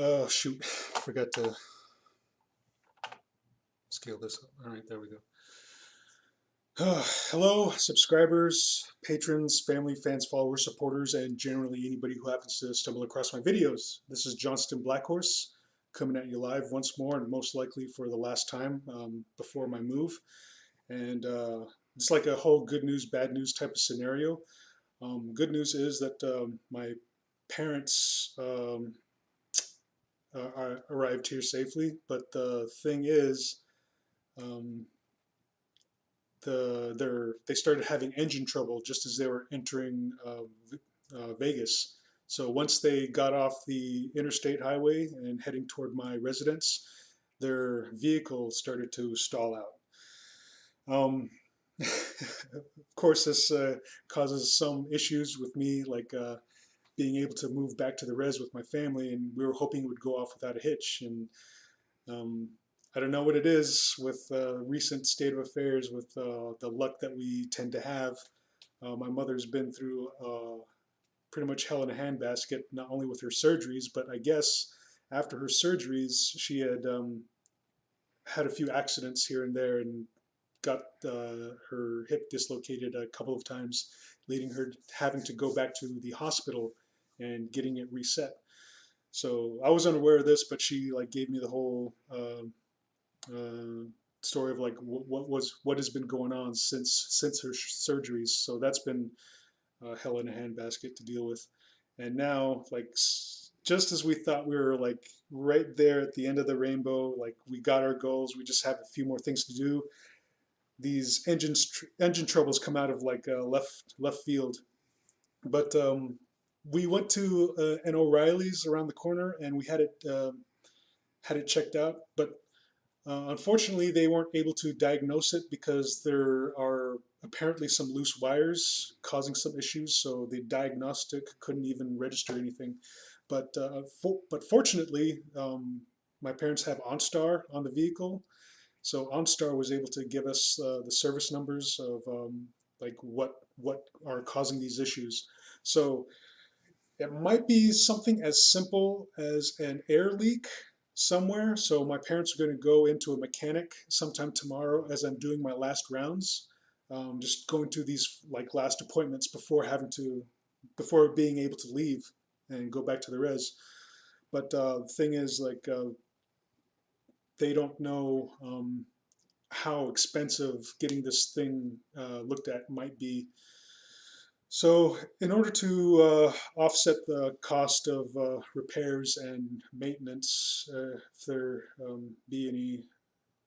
Oh, shoot. Forgot to scale this up. All right, there we go. Hello, subscribers, patrons, family, fans, followers, supporters, and generally anybody who happens to stumble across my videos. This is Johnston Blackhorse coming at you live once more, and most likely for the last time before my move. And it's like a whole good news, bad news type of scenario. Good news is that my parents arrived here safely, but the thing is, um, they started having engine trouble just as they were entering Vegas. So once they got off the interstate highway and heading toward my residence, their vehicle started to stall out. Of course, this causes some issues with me, like being able to move back to the res with my family, and we were hoping it would go off without a hitch. And um, I don't know what it is with recent state of affairs, with the luck that we tend to have. My mother's been through pretty much hell in a handbasket, not only with her surgeries, but I guess after her surgeries, she had had a few accidents here and there and got her hip dislocated a couple of times, leading her having to go back to the hospital and getting it reset. So I was unaware of this, but she like gave me the whole story of like what has been going on since her surgeries. So that's been hell in a handbasket to deal with. And now, like just as we thought we were like right there at the end of the rainbow, like we got our goals, we just have a few more things to do. These engine troubles come out of like left field. But we went to an O'Reilly's around the corner, and we had it checked out. But unfortunately, they weren't able to diagnose it because there are apparently some loose wires causing some issues. So the diagnostic couldn't even register anything. But fortunately, my parents have OnStar on the vehicle, so OnStar was able to give us the service numbers of like what are causing these issues. So it might be something as simple as an air leak somewhere. So my parents are going to go into a mechanic sometime tomorrow as I'm doing my last rounds. Just going to these like last appointments before being able to leave and go back to the res. But the thing is, like, they don't know how expensive getting this thing looked at might be. So in order to offset the cost of repairs and maintenance, if there be any,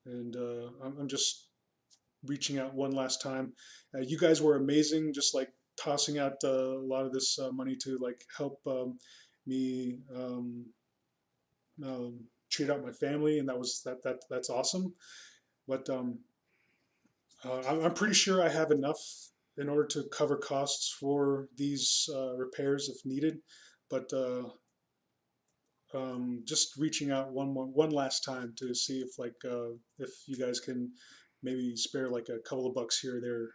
and I'm just reaching out one last time. You guys were amazing, just like tossing out a lot of this money to like help me treat out my family, and that's awesome. But I'm pretty sure I have enough in order to cover costs for these repairs if needed. But just reaching out one last time to see if you guys can maybe spare like a couple of bucks here or there.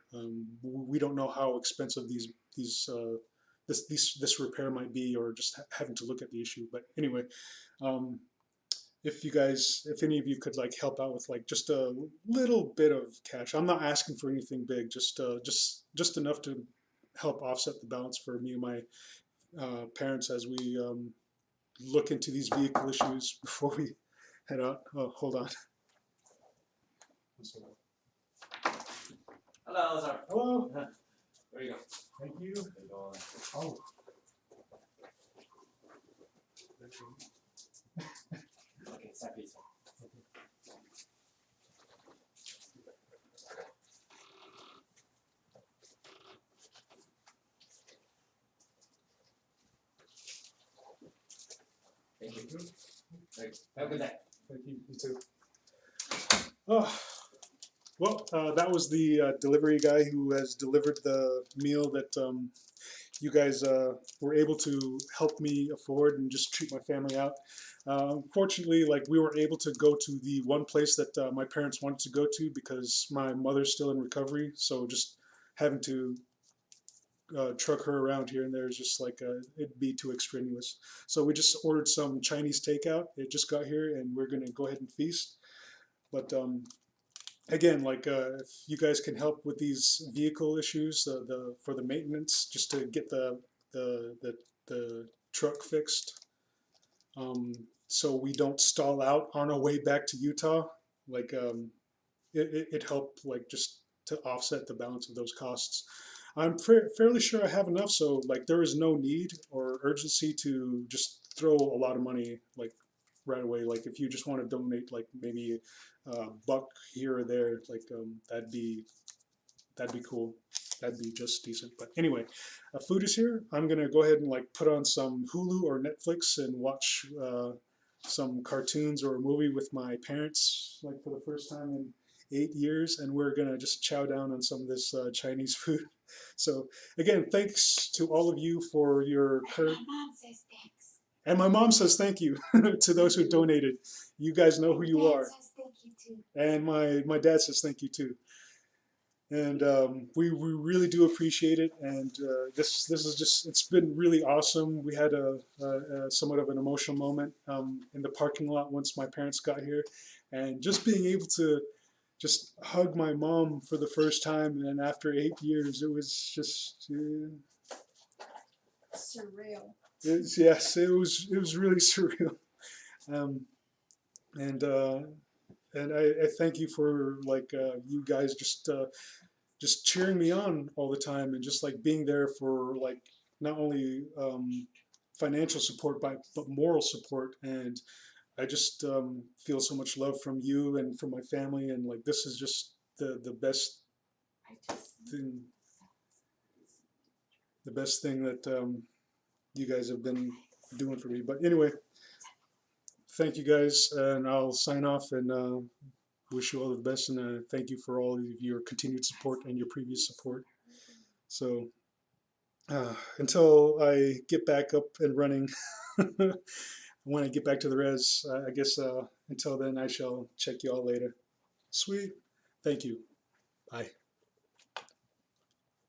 We don't know how expensive this repair might be, or just having to look at the issue. But anyway, um, if any of you could like help out with like just a little bit of cash. I'm not asking for anything big, just enough to help offset the balance for me and my parents as we look into these vehicle issues before we head out. Oh, hold on. Hello, sir. Hello. There you go. Thank you. Oh. Okay, stop please. Thank you. Have a good day. Thank you. You too. Oh. Well, that was the delivery guy who has delivered the meal that you guys were able to help me afford and just treat my family out. Unfortunately, like we weren't able to go to the one place that my parents wanted to go to because my mother's still in recovery. So just having to truck her around here and there is just like it'd be too extraneous. So we just ordered some Chinese takeout. It just got here, and we're gonna go ahead and feast. But again, like if you guys can help with these vehicle issues, the for the maintenance, just to get the truck fixed, so we don't stall out on our way back to Utah. Like it helped like just to offset the balance of those costs. I'm fairly sure I have enough, so like there is no need or urgency to just throw a lot of money like right away. Like if you just want to donate like maybe a buck here or there, like that'd be cool. That'd be just decent. But anyway, food is here. I'm gonna go ahead and like put on some Hulu or Netflix and watch some cartoons or a movie with my parents, like for the first time in 8 years, and we're gonna just chow down on some of this Chinese food. So again, thanks to all of you for your Mom says thanks. and my mom says thank you to those who donated. You guys know who you Dad are. says thank you too. And my dad says thank you too. And we really do appreciate it. And this is just, it's been really awesome. We had a somewhat of an emotional moment in the parking lot once my parents got here, and just being able to just hug my mom for the first time, and after 8 years, it was just Surreal. yes, it was really surreal. Um, and I thank you for like you guys just cheering me on all the time, and just like being there for like not only financial support but moral support. And I just feel so much love from you and from my family, and like this is just the best thing, the best thing that you guys have been doing for me. But anyway, thank you guys, and I'll sign off and wish you all the best, and thank you for all of your continued support and your previous support. So until I get back up and running, when I get back to the res, I guess until then I shall check you all later. Sweet. Thank you. Bye.